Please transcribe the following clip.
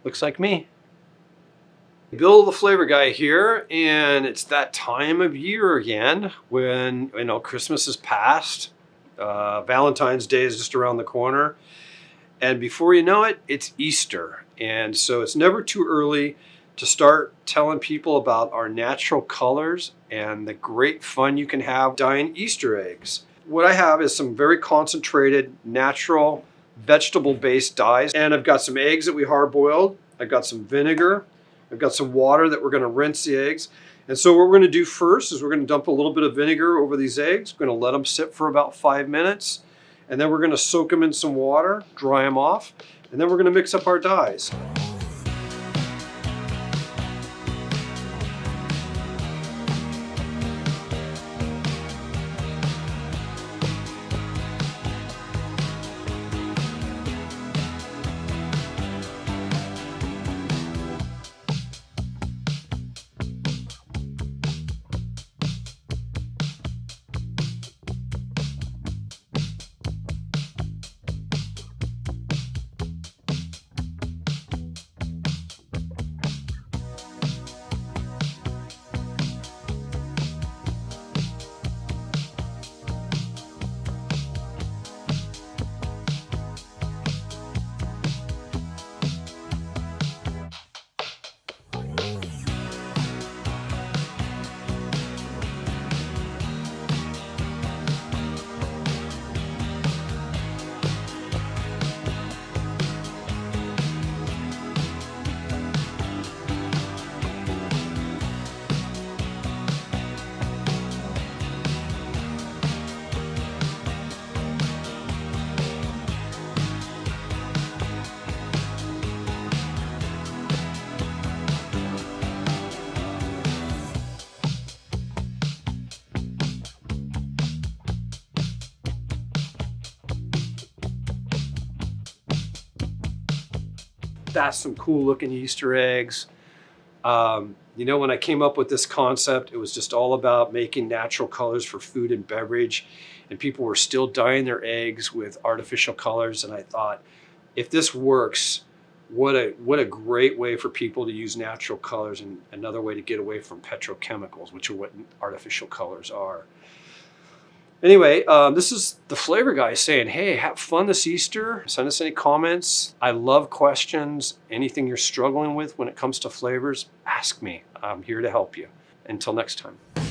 Looks like me. Bill the Flavor Guy here, and it's that time of year again when, you know, Christmas is past, Valentine's Day is just around the corner, and before you know it, it's Easter. And so it's never too early to start telling people about our natural colors and the great fun you can have dyeing Easter eggs. What I have is some very concentrated, natural, vegetable-based dyes, and I've got some eggs that we hard-boiled. I've got some vinegar. I've got some water that we're going to rinse the eggs. And so what we're going to do first is we're going to dump a little bit of vinegar over these eggs. We're going to let them sit for about 5 minutes. And then we're going to soak them in some water, dry them off, and then we're going to mix up our dyes. That's some cool looking Easter eggs. You know, when I came up with this concept, it was just all about making natural colors for food and beverage, and people were still dyeing their eggs with artificial colors. And I thought, if this works, what a great way for people to use natural colors, and another way to get away from petrochemicals, which are what artificial colors are. Anyway, this is the Flavor Guy saying, hey, have fun this Easter. Send us any comments. I love questions. Anything you're struggling with when it comes to flavors, ask me. I'm here to help you. Until next time.